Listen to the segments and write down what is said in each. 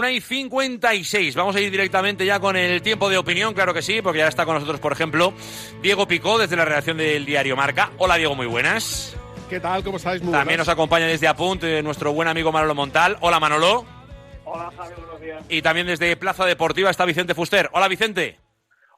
1:56. Vamos a ir directamente ya con el tiempo de opinión, claro que sí, porque ya está con nosotros, por ejemplo, Diego Picó, desde la redacción del diario Marca. Hola, Diego, muy buenas. ¿Qué tal? ¿Cómo estáis? Muy También buenas. nos acompaña desde Apunt nuestro buen amigo Manolo Montal. Hola, Manolo. Hola, Javi, buenos días. Y también desde Plaza Deportiva está Vicente Fuster. Hola, Vicente.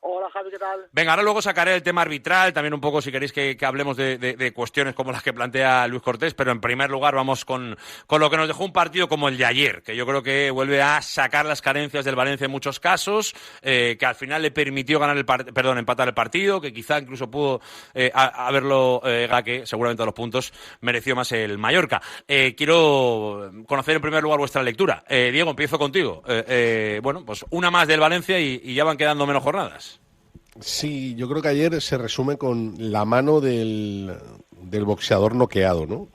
Hola, Javi, ¿qué tal? Venga, ahora luego sacaré el tema arbitral, también un poco si queréis que hablemos de cuestiones como las que plantea Luis Cortés, pero en primer lugar vamos con lo que nos dejó un partido como el de ayer, que yo creo que vuelve a sacar las carencias del Valencia en muchos casos, que al final le permitió ganar empatar el partido, que quizá incluso pudo haberlo que seguramente a los puntos mereció más el Mallorca. Quiero conocer en primer lugar vuestra lectura. Diego, empiezo contigo. Bueno, pues una más del Valencia y ya van quedando menos jornadas. Sí, yo creo que ayer se resume con la mano del boxeador noqueado, ¿no?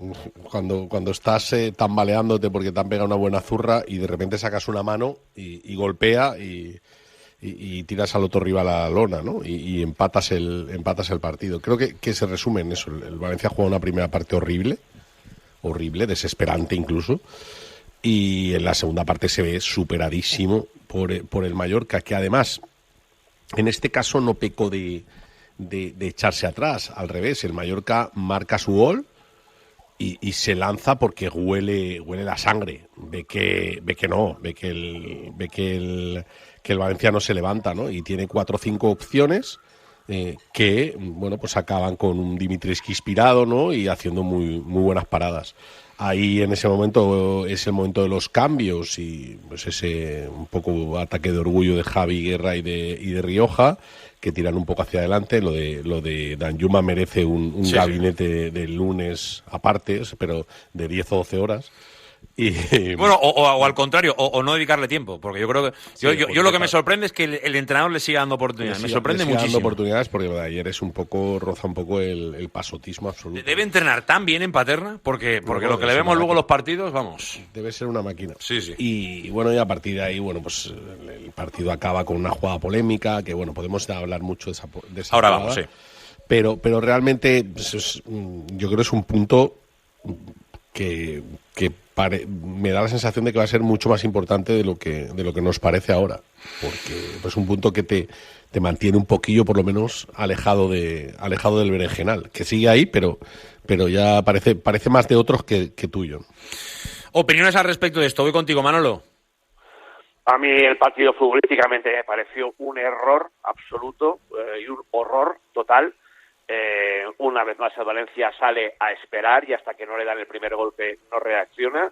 Cuando estás tambaleándote porque te han pegado una buena zurra y de repente sacas una mano y golpea y tiras al otro rival a la lona, ¿no? Y empatas el partido. Creo que se resume en eso. El Valencia juega una primera parte horrible, desesperante incluso, y en la segunda parte se ve superadísimo por el Mallorca, que además en este caso no pecó de echarse atrás, al revés, el Mallorca marca su gol y se lanza porque huele la sangre, ve que el Valencia no se levanta, ¿no? Y tiene 4 o 5 opciones que, bueno, pues acaban con un Dimitrescu inspirado, ¿no? Y haciendo muy, muy buenas paradas. Ahí en ese momento es el momento de los cambios y pues ese un poco ataque de orgullo de Javi Guerra y de Rioja, que tiran un poco hacia adelante. Lo de Danjuma merece un sí, gabinete del lunes aparte, pero de 10 o 12 horas. Y bueno, o al contrario, o no dedicarle tiempo, porque yo creo que yo lo que me sorprende es que el entrenador le siga dando oportunidades. Me sorprende muchísimo. Dando oportunidades porque ayer es roza un poco el pasotismo absoluto. ¿Debe entrenar tan bien en Paterna? Porque lo que le vemos luego en los partidos, vamos. Debe ser una máquina. Sí. Y bueno, y a partir de ahí, bueno, pues el partido acaba con una jugada polémica, que bueno, podemos hablar mucho de esa ahora jugada, vamos, sí. Pero realmente pues yo creo que es un punto que me da la sensación de que va a ser mucho más importante de lo que nos parece ahora, porque es un punto que te mantiene un poquillo, por lo menos, alejado del berenjenal, que sigue ahí, pero ya parece más de otros que tuyo. ¿Opiniones al respecto de esto? Voy contigo, Manolo. A mí el partido futbolísticamente me pareció un error absoluto y un horror total. Una vez más el Valencia sale a esperar y hasta que no le dan el primer golpe no reacciona.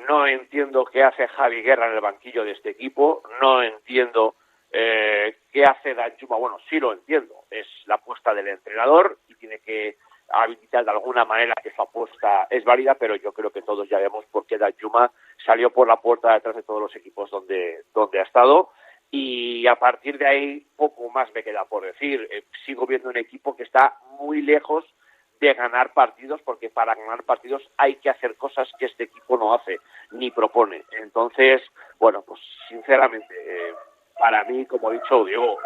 No entiendo qué hace Javi Guerra en el banquillo de este equipo, no entiendo qué hace Danjuma. Bueno, sí lo entiendo, es la apuesta del entrenador y tiene que habilitar de alguna manera que su apuesta es válida, pero yo creo que todos ya vemos por qué Danjuma salió por la puerta de atrás de todos los equipos donde ha estado. Y a partir de ahí poco más me queda por decir. Sigo viendo un equipo que está muy lejos de ganar partidos, porque para ganar partidos hay que hacer cosas que este equipo no hace ni propone. Entonces, bueno, pues sinceramente, para mí, como ha dicho Diego,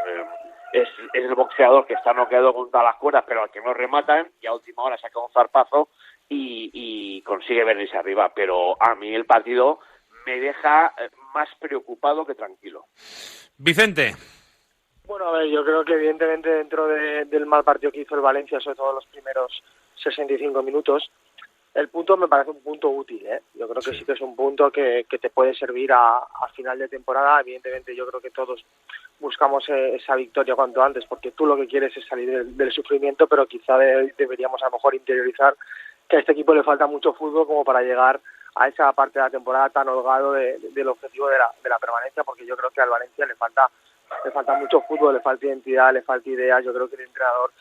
es el boxeador que está noqueado contra las cuerdas, pero al que no rematan, y a última hora saca un zarpazo y consigue venirse arriba. Pero a mí el partido me deja más preocupado que tranquilo. Vicente. Bueno, a ver, yo creo que evidentemente dentro del mal partido que hizo el Valencia, sobre todo los primeros 65 minutos, el punto me parece un punto útil, ¿eh? Yo creo que sí que es un punto que te puede servir a final de temporada. Evidentemente yo creo que todos buscamos esa victoria cuanto antes, porque tú lo que quieres es salir del sufrimiento, pero quizá deberíamos a lo mejor interiorizar que a este equipo le falta mucho fútbol como para llegar a esa parte de la temporada tan holgado del objetivo de la permanencia, porque yo creo que al Valencia le falta mucho fútbol, le falta identidad, le falta ideas. Yo creo que el entrenador,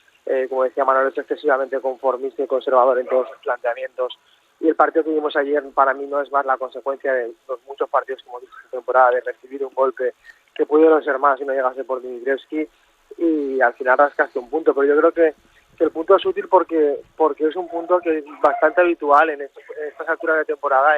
como decía Manuel, es excesivamente conformista y conservador en todos sus planteamientos. Y el partido que vimos ayer para mí no es más la consecuencia de los muchos partidos que hemos visto esta temporada, de recibir un golpe que pudieron ser más si no llegase por Dimitrescu, y al final rascaste un punto. Pero yo creo que el punto es útil porque es un punto que es bastante habitual en estas alturas de temporada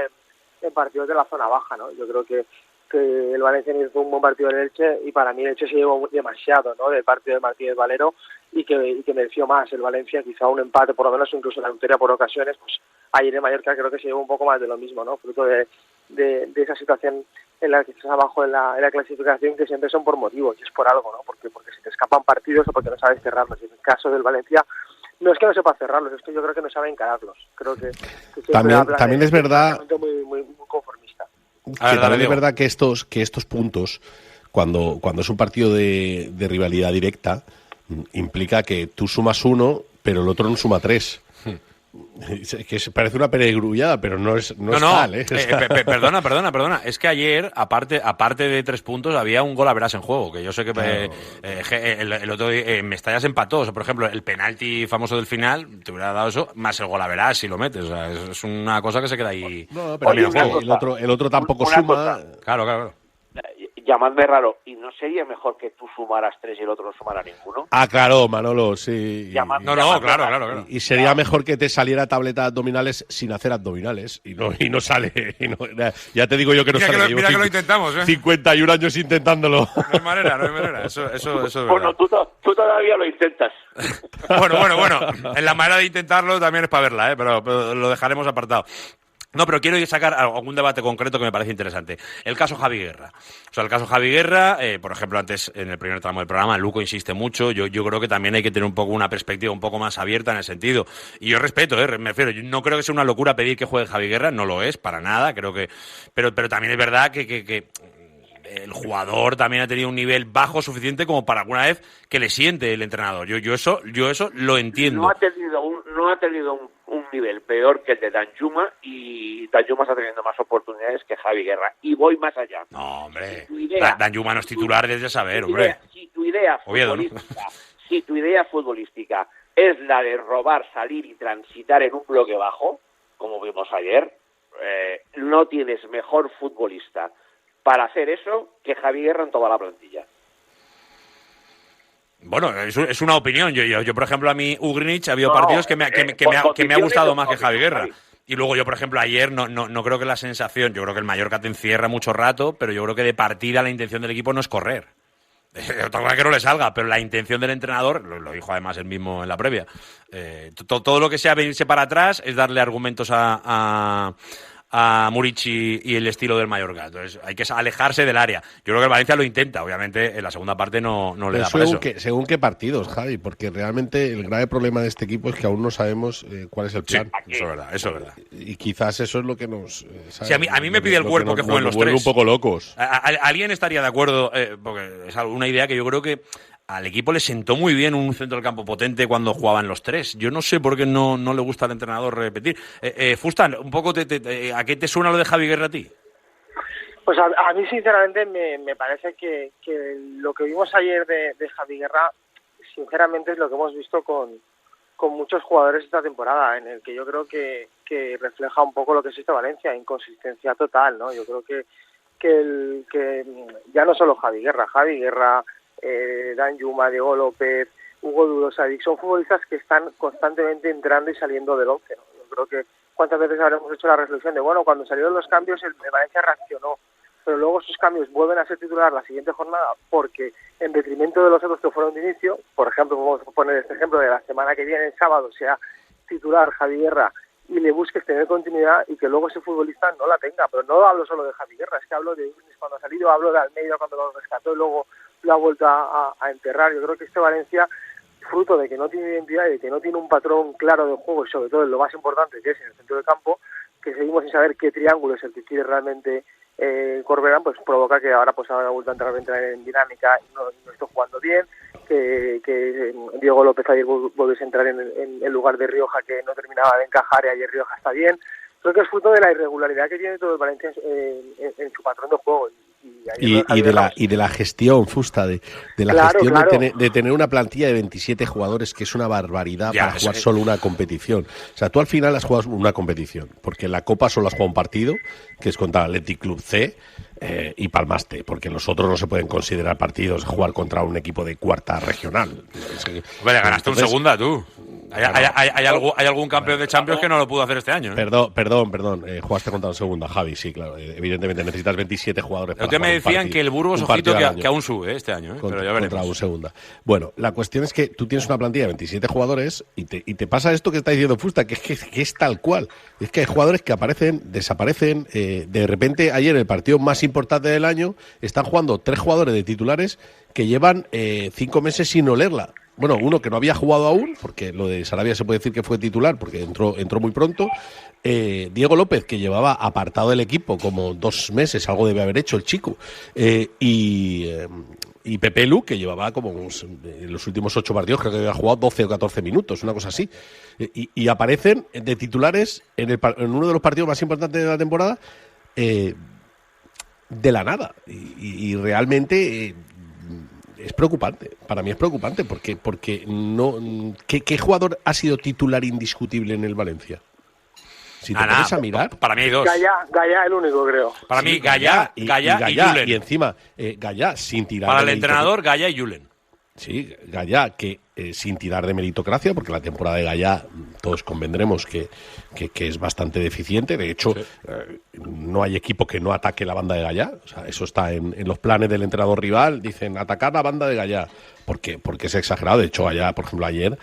en partidos de la zona baja, ¿no? Yo creo que el Valencia hizo un buen partido en Elche, y para mí el Elche se llevó demasiado, ¿no?, del partido de Martínez Valero, y que mereció más el Valencia, quizá un empate por lo menos, incluso la victoria por ocasiones. Pues ayer en Mallorca creo que se llevó un poco más de lo mismo, ¿no?, fruto de esa situación en las que estás abajo en la clasificación, que siempre son por motivos, y es por algo, ¿no? Porque se te escapan partidos o porque no sabes cerrarlos. Y en el caso del Valencia, no es que no sepa cerrarlos, es que yo creo que no sabe encararlos. Creo que también es verdad muy conformista. También es verdad que estos puntos, cuando es un partido de rivalidad directa, implica que tú sumas 1, pero el otro no suma 3. Que parece una peregrullada, pero no es tal, ¿eh? Perdona. Es que ayer, aparte de 3 puntos, había un gol a verás en juego, que yo sé que claro. El otro día Mestalla se empató. O sea, por ejemplo, el penalti famoso del final, te hubiera dado eso, más el gol a verás si lo metes. O sea, es una cosa que se queda ahí. No, pero el otro tampoco suma. Claro. Llamadme raro, ¿y no sería mejor que tú sumaras 3 y el otro no sumara ninguno? Ah, claro, Manolo, sí. Claro. Y sería mejor que te saliera tableta abdominales sin hacer abdominales. Y no sale. Ya te digo yo que no sale. Mira que lo intentamos, 51 años intentándolo. No hay manera. Eso es verdad. Bueno, tú todavía lo intentas. Bueno. En la manera de intentarlo también es para verla, pero lo dejaremos apartado. No, pero quiero sacar algún debate concreto que me parece interesante. El caso Javi Guerra. O sea, el caso Javi Guerra, por ejemplo, antes, en el primer tramo del programa, Luco insiste mucho. Yo creo que también hay que tener un poco una perspectiva un poco más abierta en el sentido. Y yo respeto, me refiero. Yo no creo que sea una locura pedir que juegue Javi Guerra. No lo es, para nada. Creo que... Pero también es verdad que el jugador también ha tenido un nivel bajo suficiente como para alguna vez que le siente el entrenador. Yo eso lo entiendo. No ha tenido un nivel peor que el de Danjuma, y Danjuma está teniendo más oportunidades que Javi Guerra. Y voy más allá. No, hombre. Danjuma no es titular desde saber, hombre. Si tu idea futbolística es la de robar, salir y transitar en un bloque bajo, como vimos ayer, no tienes mejor futbolista para hacer eso que Javi Guerra en toda la plantilla. Bueno, es una opinión. Yo, por ejemplo, a mí Ugrinic ha habido partidos que me ha gustado más que Javi Guerra. Y luego yo, por ejemplo, ayer no creo que la sensación, yo creo que el Mallorca te encierra mucho rato, pero yo creo que de partida la intención del equipo no es correr. Otra cosa que no le salga, pero la intención del entrenador, lo dijo además él mismo en la previa, todo lo que sea venirse para atrás es darle argumentos a Murici y el estilo del Mallorca. Entonces hay que alejarse del área. Yo creo que el Valencia lo intenta. Obviamente en la segunda parte no le da para eso. Según qué partidos, Javi, porque realmente el grave problema de este equipo es que aún no sabemos cuál es el plan. Sí, eso es verdad. Y quizás eso es lo que nos... Sí, a mí me pide el cuerpo que jueguen los tres. Un poco locos. ¿Alguien estaría de acuerdo? Porque es una idea que yo creo que al equipo le sentó muy bien un centro del campo potente cuando jugaban los tres. Yo no sé por qué no le gusta al entrenador repetir. Fustan, un poco ¿a qué te suena lo de Javi Guerra a ti? Pues a mí sinceramente me parece que lo que vimos ayer de Javi Guerra, sinceramente es lo que hemos visto con muchos jugadores esta temporada, en el que yo creo que refleja un poco lo que es esta Valencia, inconsistencia total, ¿no? Yo creo que ya no solo Javi Guerra, Danjuma, Diego López, Hugo Duro, Sadik, son futbolistas que están constantemente entrando y saliendo del 11, ¿no? Yo creo que cuántas veces habremos hecho la reflexión de, bueno, cuando salieron los cambios el Valencia reaccionó, pero luego esos cambios vuelven a ser titular la siguiente jornada porque en detrimento de los otros que fueron de inicio, por ejemplo, vamos a poner este ejemplo de la semana que viene, el sábado, sea titular Javi Guerra y le busques tener continuidad y que luego ese futbolista no la tenga. Pero no hablo solo de Javi Guerra, es que hablo de Ugrinic cuando ha salido, hablo de Almeida cuando lo rescató y luego lo ha vuelto a enterrar. Yo creo que este Valencia, fruto de que no tiene identidad y de que no tiene un patrón claro de juego y sobre todo en lo más importante que es en el centro del campo, que seguimos sin saber qué triángulo es el que quiere realmente Corberán, pues provoca que ahora pues ha vuelto a entrar en dinámica y no está jugando bien, que Diego López ayer volviese a entrar en lugar de Rioja, que no terminaba de encajar, y ayer Rioja está bien. Creo que es fruto de la irregularidad que tiene todo el Valencia en su patrón de juego. Y de la gestión, Fusta, de la gestión claro. De tener una plantilla de 27 jugadores, que es una barbaridad para jugar solo una competición. O sea, tú al final has jugado una competición, porque en la Copa solo has jugado un partido, que es contra el Athletic Club C, y palmaste, porque los otros no se pueden considerar partidos jugar contra un equipo de cuarta regional. Hombre, ganaste un segunda, tú. ¿Hay algún campeón de Champions que no lo pudo hacer este año? Perdón. Jugaste contra un segunda, Javi, sí, claro. Evidentemente necesitas 27 jugadores para jugar me decían que el Burgos, ojito, que aún sube este año, pero ya veremos. Contra un segunda. Bueno, la cuestión es que tú tienes una plantilla de 27 jugadores y te pasa esto que está diciendo Fusta, que es tal cual. Es que hay jugadores que aparecen, desaparecen. De repente, ayer el partido más importante del año, están jugando 3 jugadores de titulares que llevan 5 meses sin olerla. Bueno, uno que no había jugado aún, porque lo de Sarabia se puede decir que fue titular, porque entró muy pronto. Diego López, que llevaba apartado del equipo como 2 meses, algo debe haber hecho el chico. Y Pepe Lu, que llevaba como en los últimos 8 partidos, creo que había jugado 12 o 14 minutos, una cosa así. Y aparecen de titulares en uno de los partidos más importantes de la temporada de la nada. Y realmente es preocupante. Para mí es preocupante porque no. ¿Qué jugador ha sido titular indiscutible en el Valencia? Si te pones a mirar. Para mí hay 2. Gallá el único, creo. Para mí, Gallá y Julen. Y encima, Gallá sin tirar. Para el entrenador, Gallá y Julen. Sí, Gallá, que sin tirar de meritocracia, porque la temporada de Gallá todos convendremos que es bastante deficiente. De hecho, no hay equipo que no ataque la banda de Gallá. O sea, eso está en los planes del entrenador rival. Dicen, atacar la banda de Gallá. Porque es exagerado. De hecho, Gallá, por ejemplo, ayer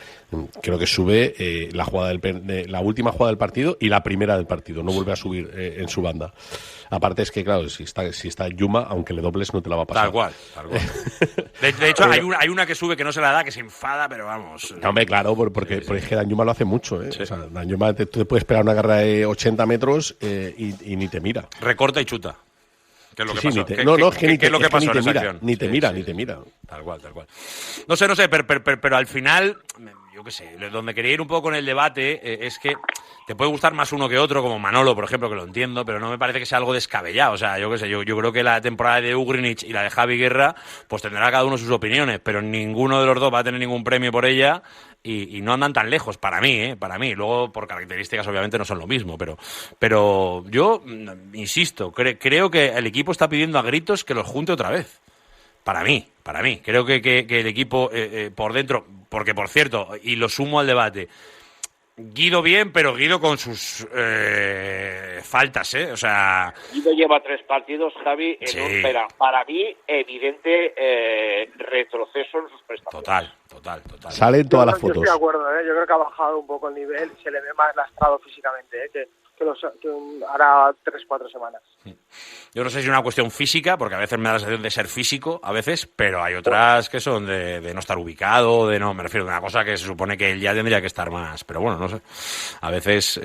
creo que sube la última jugada del partido y la primera del partido. No vuelve a subir en su banda. Aparte es que, claro, si está Yuma, aunque le dobles, no te la va a pasar. Tal cual. De hecho, hay una que sube que no se la da, que se enfada, pero vamos. No, hombre, claro, porque es que Danjuma lo hace mucho, ¿eh? Sí. O sea, Danjuma tú te puedes pegar una carrera de 80 metros y ni te mira. Recorta y chuta. ¿Qué es lo que pasó? ¿Qué es lo que pasó en esa acción? Ni te mira. Tal cual. No sé, pero al final, yo qué sé, donde quería ir un poco con el debate es que te puede gustar más uno que otro, como Manolo, por ejemplo, que lo entiendo, pero no me parece que sea algo descabellado. O sea, yo qué sé, yo creo que la temporada de Ugrinic y la de Javi Guerra, pues tendrá cada uno sus opiniones, pero ninguno de los dos va a tener ningún premio por ella. Y no andan tan lejos, para mí. Luego, por características, obviamente, no son lo mismo. Pero yo, insisto, creo que el equipo está pidiendo a gritos que los junte otra vez. Para mí. Creo que el equipo, por dentro, porque, por cierto, y lo sumo al debate, Guido bien, pero Guido con sus faltas, ¿eh? O sea... Guido lleva 3 partidos, Javi, para mí, evidente retroceso en sus prestaciones. Total. Salen todas las fotos. Yo estoy de acuerdo, ¿eh? Yo creo que ha bajado un poco el nivel y se le ve más lastrado físicamente, que hará 3-4 semanas. Yo no sé si es una cuestión física, porque a veces me da la sensación de ser físico, a veces, pero hay otras que son de no estar ubicado, me refiero a una cosa que se supone que él ya tendría que estar más, pero bueno, no sé. A veces,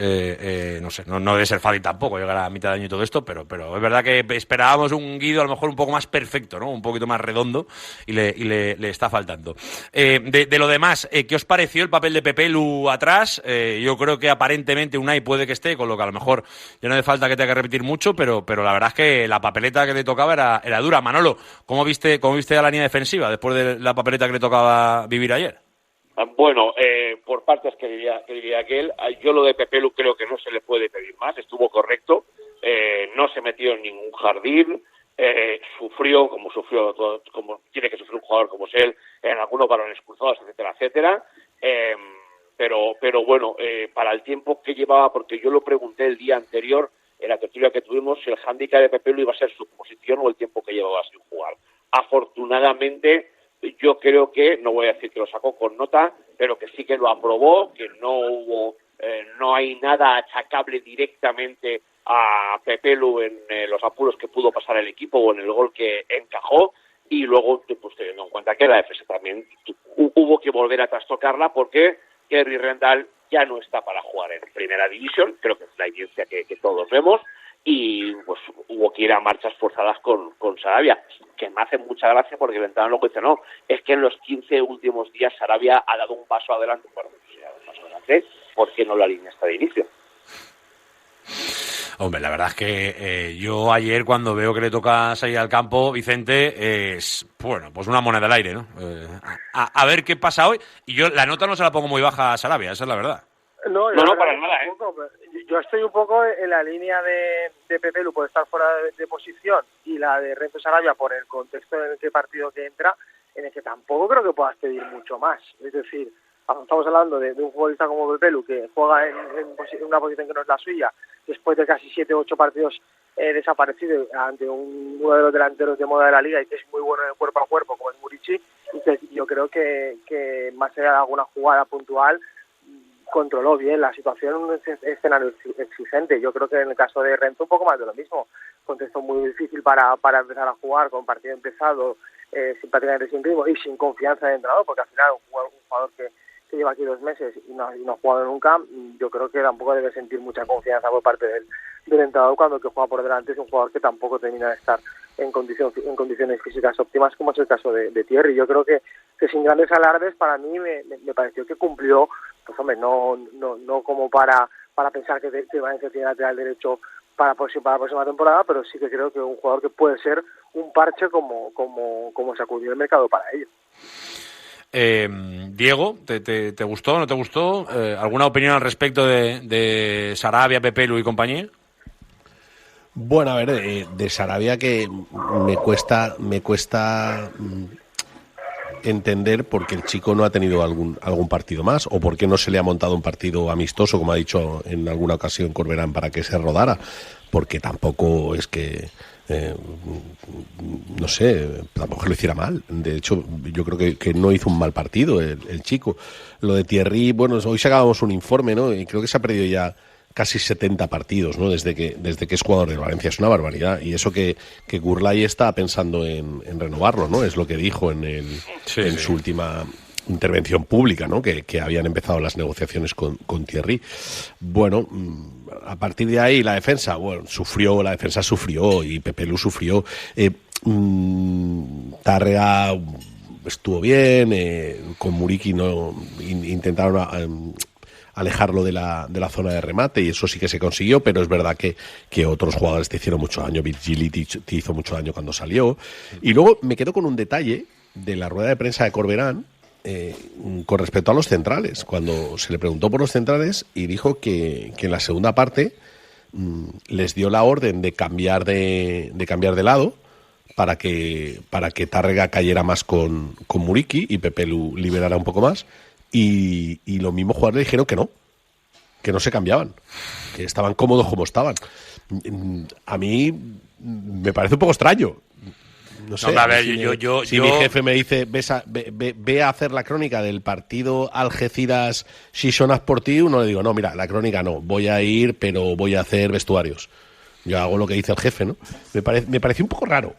no sé, no debe ser fácil tampoco llegar a mitad de año y todo esto, pero es verdad que esperábamos un Guido a lo mejor un poco más perfecto, ¿no? Un poquito más redondo y le está faltando. De lo demás, ¿qué os pareció el papel de Pepe Lu atrás? Yo creo que aparentemente Unai puede que esté, con lo que a lo mejor ya no hace falta que tenga que repetir mucho, pero la verdad es que la papeleta que le tocaba era dura. Manolo, ¿cómo viste a la línea defensiva después de la papeleta que le tocaba vivir ayer? Bueno, por partes que diría aquel, yo lo de Pepe Lu creo que no se le puede pedir más, estuvo correcto, no se metió en ningún jardín, sufrió como tiene que sufrir un jugador como es él, en algunos balones cruzados, etcétera, pero bueno, para el tiempo que llevaba, porque yo lo pregunté el día anterior en la tertulia que tuvimos, si el hándicap de Pepe Lu iba a ser su posición o el tiempo que llevaba sin jugar. Afortunadamente, yo creo que, no voy a decir que lo sacó con nota, pero que sí que lo aprobó, que no hay nada achacable directamente a Pepe Lu en los apuros que pudo pasar el equipo o en el gol que encajó, y luego, pues teniendo en cuenta que la defensa también hubo que volver a trastocarla porque Kerry Rendall ya no está para jugar en primera división, creo que es la evidencia que todos vemos, y pues hubo que ir a marchas forzadas con Sarabia, que me hace mucha gracia porque el entrenador luego dice, no, es que en los 15 últimos días Sarabia ha dado un paso adelante. Bueno, pues si ha dado un paso adelante, ¿por qué no la línea está de inicio? Hombre, la verdad es que yo ayer cuando veo que le toca salir al campo, Vicente, es, bueno, pues una moneda al aire, ¿no? A ver qué pasa hoy. Y yo la nota no se la pongo muy baja a Sarabia, esa es la verdad. No, para nada, ¿eh? Yo estoy un poco en la línea de Pepe Lu por estar fuera de posición y la de Renzo Sarabia por el contexto en el que partido que entra, en el que tampoco creo que puedas pedir mucho más. Es decir, estamos hablando de un futbolista como Pepe Lu que juega en una posición que no es la suya, después de casi 7 u 8 partidos desaparecido ante uno de los delanteros de moda de la liga y que es muy bueno en el cuerpo a cuerpo como es Murici, y que yo creo que más allá de alguna jugada puntual controló bien la situación en un escenario exigente. Yo creo que en el caso de Renzo un poco más de lo mismo. Contexto muy difícil para empezar a jugar, con partido empezado, prácticamente sin ritmo y sin confianza de entrenador, porque al final un jugador que lleva aquí 2 meses y no ha jugado nunca, yo creo que tampoco debe sentir mucha confianza por parte del entrenador, cuando el que juega por delante es un jugador que tampoco termina de estar en condiciones físicas óptimas, como es el caso de Thierry. Yo creo que sin grandes alardes, para mí me pareció que cumplió, pues hombre, no como para pensar que Valencia tiene lateral derecho para la próxima temporada, pero sí que creo que un jugador que puede ser un parche como sacudió el mercado para ello. Diego, ¿te gustó o no te gustó? ¿Alguna opinión al respecto de Sarabia, Pepelu y compañía? Bueno, a ver, de Sarabia que me cuesta entender por qué el chico no ha tenido algún partido más, o por qué no se le ha montado un partido amistoso, como ha dicho en alguna ocasión Corberán, para que se rodara, porque tampoco es que no sé, tampoco lo hiciera mal. De hecho, yo creo que no hizo un mal partido el chico. Lo de Thierry, bueno, hoy sacábamos un informe, ¿no? Y creo que se ha perdido ya casi 70 partidos, ¿no? Desde que es jugador del Valencia. Es una barbaridad. Y eso que Gurlay está pensando en renovarlo, ¿no? Es lo que dijo en su última intervención pública, ¿no? Que habían empezado las negociaciones con Thierry. Bueno, a partir de ahí la defensa sufrió y Pepelu sufrió. Tárrega estuvo bien, con Muriqui no intentaron alejarlo de la zona de remate, y eso sí que se consiguió, pero es verdad que otros jugadores te hicieron mucho daño. Virgili te hizo mucho daño cuando salió. Y luego me quedo con un detalle de la rueda de prensa de Corberán con respecto a los centrales, cuando se le preguntó por los centrales y dijo que en la segunda parte les dio la orden de cambiar de lado para que Tárrega cayera más con Muriqui y Pepelu liberara un poco más, y los mismos jugadores dijeron que no se cambiaban, que estaban cómodos como estaban. A mí me parece un poco extraño. No sé, a ver, si mi jefe me dice ve a hacer la crónica del partido Algeciras-Shishon Sportiu, uno le digo, no, mira, la crónica no, voy a ir, pero voy a hacer vestuarios. Yo hago lo que dice el jefe, ¿no? Me parece un poco raro.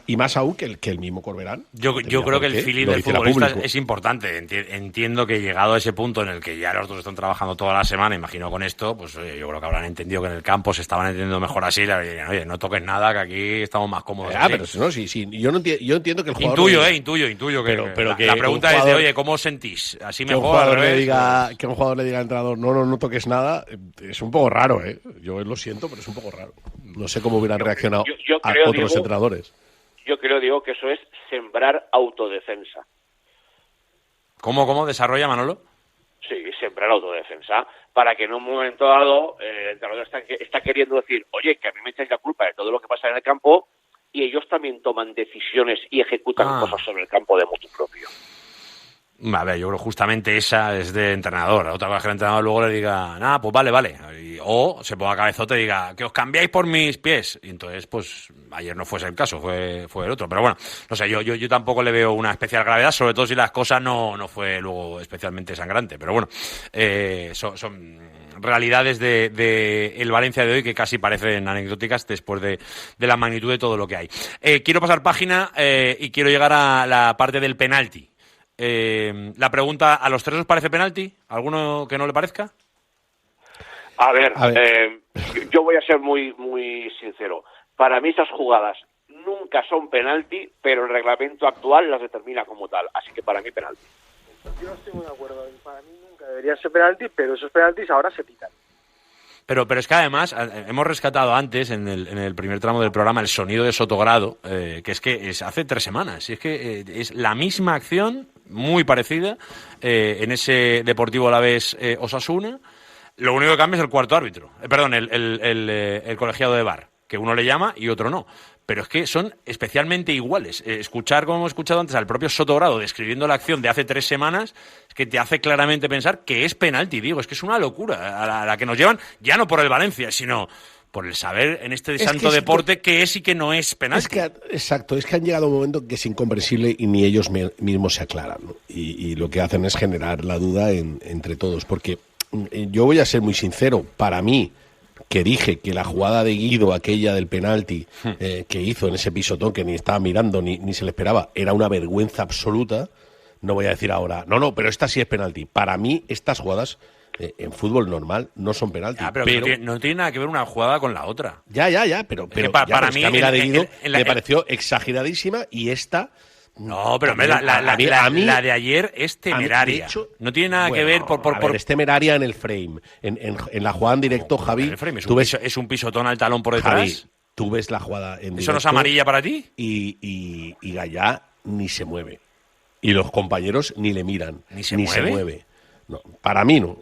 Y más aún que el mismo Corberán. Yo creo que el feeling del futbolista es importante. Entiendo que llegado a ese punto en el que ya los dos están trabajando toda la semana, imagino con esto, pues yo creo que habrán entendido que en el campo se estaban entendiendo mejor así. Le dirían, oye, no toques nada, que aquí estamos más cómodos. Pero no, sí. Yo entiendo que el jugador... Intuyo. Pero la pregunta es de, oye, ¿cómo os sentís? ¿Así mejor? Que un jugador le diga al entrenador, no toques nada, es un poco raro, ¿eh? Yo lo siento, pero es un poco raro. No sé cómo hubieran reaccionado a otros entrenadores. Yo creo, digo, que eso es sembrar autodefensa. ¿Cómo desarrolla, Manolo? Sí, sembrar autodefensa, para que en un momento dado el entrenador está queriendo decir, oye, que a mí me echáis la culpa de todo lo que pasa en el campo, y ellos también toman decisiones y ejecutan cosas sobre el campo de motu propio. A ver, yo creo justamente esa es de entrenador. Otra cosa que el entrenador luego le diga, nada, pues vale. O se ponga cabezote y diga, que os cambiáis por mis pies. Y entonces, pues, ayer no fuese el caso, fue el otro. Pero bueno, no sé, yo tampoco le veo una especial gravedad, sobre todo si las cosas no fue luego especialmente sangrante. Pero bueno, son realidades de el Valencia de hoy que casi parecen anecdóticas después de la magnitud de todo lo que hay. Quiero pasar página y quiero llegar a la parte del penalti. La pregunta, ¿a los tres os parece penalti? ¿Alguno que no le parezca? A ver. Yo voy a ser muy, muy sincero. Para mí esas jugadas nunca son penalti, pero el reglamento actual las determina como tal. Así que para mí penalti. Yo estoy muy de acuerdo. Para mí nunca deberían ser penalti, pero esos penaltis ahora se pitan. Pero es que además hemos rescatado antes en el primer tramo del programa el sonido de Sotogrado, que es hace 3 semanas. Y es que es la misma acción, muy parecida, en ese Deportivo Alavés Osasuna. Lo único que cambia es el cuarto árbitro. El colegiado de VAR, que uno le llama y otro no. Pero es que son especialmente iguales. Escuchar, como hemos escuchado antes, al propio Sotogrado describiendo la acción de hace 3 semanas, es que te hace claramente pensar que es penalti, digo. Es que es una locura a la que nos llevan, ya no por el Valencia, sino por el saber en este santo deporte qué es y qué no es penalti. Exacto, es que han llegado a un momento que es incomprensible y ni ellos mismos se aclaran, ¿no? Y lo que hacen es generar la duda entre todos, porque yo voy a ser muy sincero, para mí, que dije que la jugada de Guido, aquella del penalti que hizo en ese pisotón que ni estaba mirando ni se le esperaba, era una vergüenza absoluta. No voy a decir ahora, no, pero esta sí es penalti. Para mí, estas jugadas en fútbol normal no son penalti. Pero no tiene nada que ver una jugada con la otra. Pero para mí, a mí la de Guido me pareció exageradísla y esta... No, pero la de ayer es temeraria. Hecho, no tiene nada que ver por... Es temeraria en el frame. En la jugada en directo, Javi... En el frame es un pisotón al talón por detrás. Javi, tú ves la jugada en directo... ¿Eso no es amarilla para ti? Y Gallá ni se mueve. Y los compañeros ni le miran. ¿Ni se mueve? No, para mí no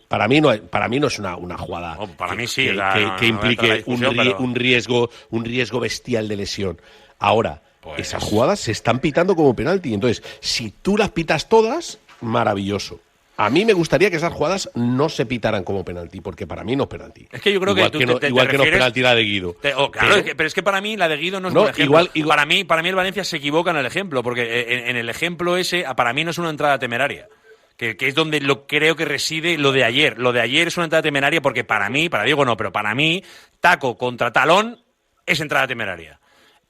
es una jugada para mí sí, que implique un riesgo bestial de lesión. Ahora, esas jugadas se están pitando como penalti. Entonces, si tú las pitas todas, maravilloso. A mí me gustaría que esas jugadas no se pitaran como penalti, porque para mí no es penalti. Es que yo creo igual que no es penalti la de Guido. Pero es que para mí la de Guido no es un ejemplo. Para mí el Valencia se equivoca en el ejemplo, porque en el ejemplo ese, para mí no es una entrada temeraria. Que es donde creo que reside lo de ayer. Lo de ayer es una entrada temeraria porque para Diego no, pero para mí, taco contra talón es entrada temeraria.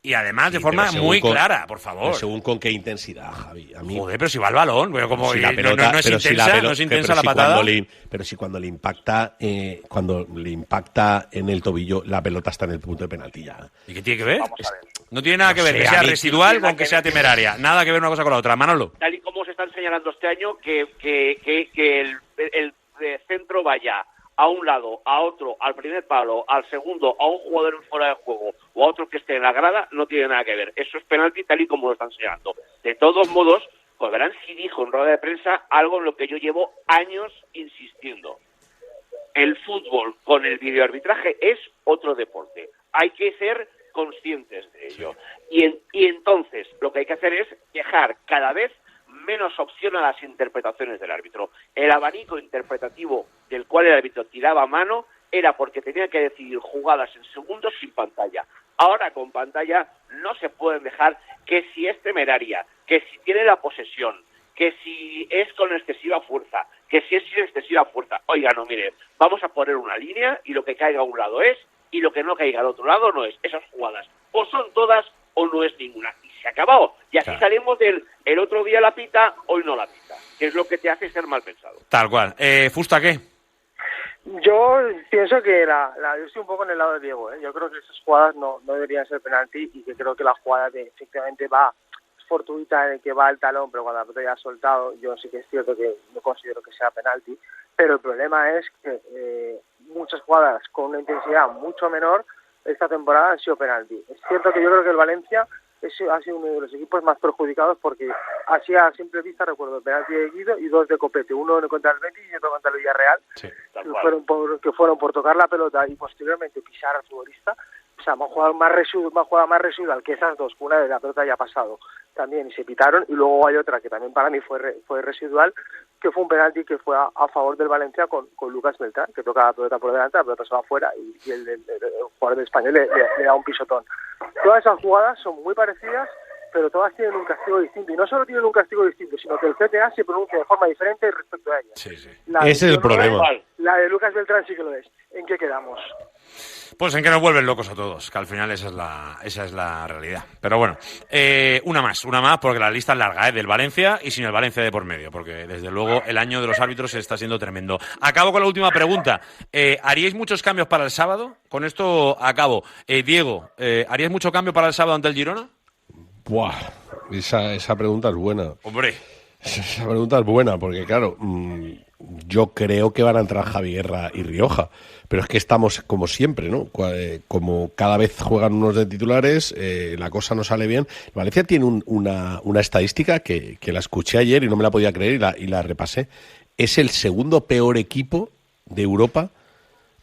Y además de forma muy clara, por favor. Según con qué intensidad, Javi. Joder, pero si va al balón, pero como si la pelota, no es intensa la patada. Pero si cuando le impacta en el tobillo, la pelota está en el punto de penalti ya. ¿Y qué tiene que ver? No tiene nada que ver que sea residual con que sea temeraria. Nada que ver una cosa con la otra. Manolo. Tal y como se están señalando este año, que el centro vaya a un lado, a otro, al primer palo, al segundo, a un jugador en fuera de juego o a otro que esté en la grada, no tiene nada que ver. Eso es penalti tal y como lo están señalando. De todos modos, pues verán si dijo en rueda de prensa algo en lo que yo llevo años insistiendo. El fútbol con el videoarbitraje es otro deporte. Hay que ser conscientes de ello. Y entonces lo que hay que hacer es dejar cada vez menos opción a las interpretaciones del árbitro. El abanico interpretativo del cual el árbitro tiraba mano era porque tenía que decidir jugadas en segundos sin pantalla. Ahora con pantalla no se pueden dejar que si es temeraria, que si tiene la posesión, que si es con excesiva fuerza, que si es sin excesiva fuerza. Oiga, no, mire, vamos a poner una línea y lo que caiga a un lado es y lo que no caiga al otro lado no es. Esas jugadas o son todas o no es ninguna. Y se ha acabado. Y así salimos del el otro día la pita, hoy no la pita, que es lo que te hace ser mal pensado. Tal cual. ¿Fusta qué? Yo pienso que yo estoy un poco en el lado de Diego, ¿eh? Yo creo que esas jugadas no deberían ser penalti y que creo que la jugada efectivamente va fortuita en el que va el talón, pero cuando la pelota ya ha soltado, yo sí que es cierto que no considero que sea penalti, pero el problema es que muchas jugadas con una intensidad mucho menor esta temporada han sido penalti. Es cierto que yo creo que el Valencia ha sido uno de los equipos más perjudicados porque así a simple vista recuerdo el penalti de Guido y 2 de Copete, uno contra el Betis y otro contra el Villarreal, que fueron por tocar la pelota y posteriormente pisar al futbolista. O sea, más jugada más residual que esas dos, una vez la pelota ya ha pasado también y se pitaron, y luego hay otra que también para mí fue residual, que fue un penalti que fue a favor del Valencia con Lucas Beltrán, que toca la pelota por delante, la pelota se va afuera y el jugador del Español le da un pisotón. Todas esas jugadas son muy parecidas, pero todas tienen un castigo distinto, y no solo tienen un castigo distinto, sino que el CTA se pronuncia de forma diferente respecto a ellas. Sí. Ese es el problema. La de Lucas Beltrán sí que lo es. ¿En qué quedamos? Pues en que nos vuelven locos a todos, que al final esa es la realidad. Pero bueno, una más, porque la lista es larga, del Valencia y sin el Valencia de por medio, porque desde luego el año de los árbitros está siendo tremendo. Acabo con la última pregunta. ¿Haríais muchos cambios para el sábado? Con esto acabo. Diego, ¿haríais mucho cambio para el sábado ante el Girona? Buah, esa pregunta es buena. Hombre. Esa pregunta es buena, porque claro, yo creo que van a entrar Javi Guerra y Rioja, pero es que estamos como siempre, ¿no? Como cada vez juegan unos de titulares, la cosa no sale bien. Valencia tiene una estadística que la escuché ayer y no me la podía creer y la repasé. Es el segundo peor equipo de Europa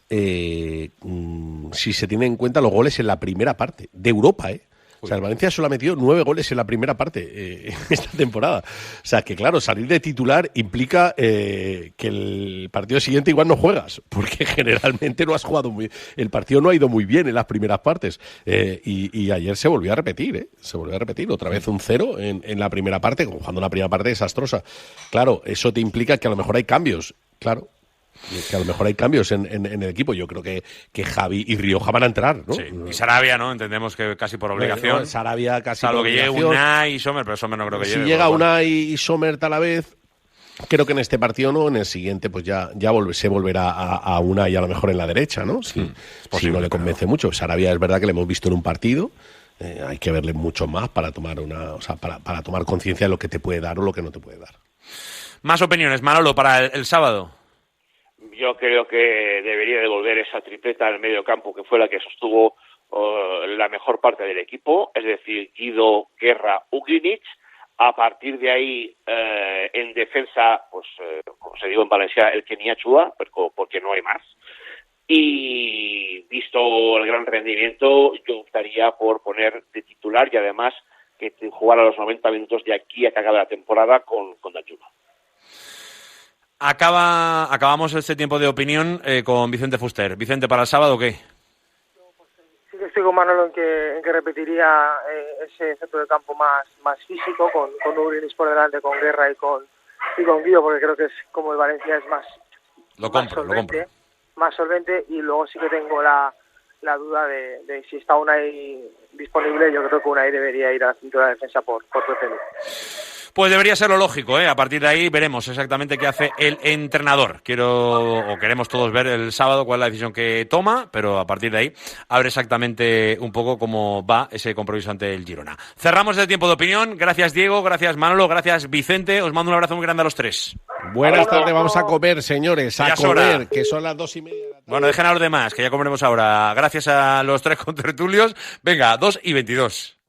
si se tienen en cuenta los goles en la primera parte. De Europa, ¿eh? O sea, el Valencia solo ha metido 9 goles en la primera parte esta temporada. O sea, que claro, salir de titular implica que el partido siguiente igual no juegas, porque generalmente no has jugado muy bien. El partido no ha ido muy bien en las primeras partes. Y ayer se volvió a repetir, Se volvió a repetir. Otra vez un 0 en la primera parte, jugando una primera parte desastrosa. Claro, eso te implica que a lo mejor hay cambios. Claro. Que a lo mejor hay cambios en el equipo. Yo creo que Javi y Rioja van a entrar, ¿no? Sí. Y Sarabia, ¿no? Entendemos que casi por obligación. No, Sarabia casi salvo por que llegue obligación. Unai y Sommer, pero Sommer no creo que llegue. Si llega Unai y Sommer tal vez, creo que en este partido no, en el siguiente pues ya se volverá a Unai a lo mejor en la derecha, ¿no? Si no le convence mucho. Sarabia es verdad que le hemos visto en un partido. Hay que verle mucho más para tomar para tomar conciencia de lo que te puede dar o lo que no te puede dar. Más opiniones, Manolo, para el sábado. Yo creo que debería devolver esa tripleta al medio campo que fue la que sostuvo la mejor parte del equipo, es decir, Guido, Guerra, Ugrinic. A partir de ahí, en defensa, pues como se dijo en Valencia, el Kenia Chua, porque no hay más. Y visto el gran rendimiento, yo optaría por poner de titular y además que jugara los 90 minutos de aquí a que acabe la temporada con Danjuma. Acabamos este tiempo de opinión con Vicente Fuster. Vicente, ¿para el sábado qué? Sí que estoy con Manolo en que repetiría ese centro de campo más físico, con Urinis por delante, con Guerra y con Guido, porque creo que es como el Valencia es más solvente, y luego sí que tengo la duda de si está Unai disponible. Yo creo que Unai debería ir a la cintura de defensa por Procelu. Pues debería ser lo lógico, ¿eh? A partir de ahí veremos exactamente qué hace el entrenador. Queremos todos ver el sábado cuál es la decisión que toma, pero a partir de ahí a ver exactamente un poco cómo va ese compromiso ante el Girona. Cerramos el tiempo de opinión. Gracias, Diego, gracias, Manolo, gracias, Vicente. Os mando un abrazo muy grande a los tres. Buenas tardes, vamos a comer, señores, a comer, que son las 2:30 de la tarde. Bueno, dejen a los demás, que ya comeremos ahora. Gracias a los tres contertulios. Venga, 2:22.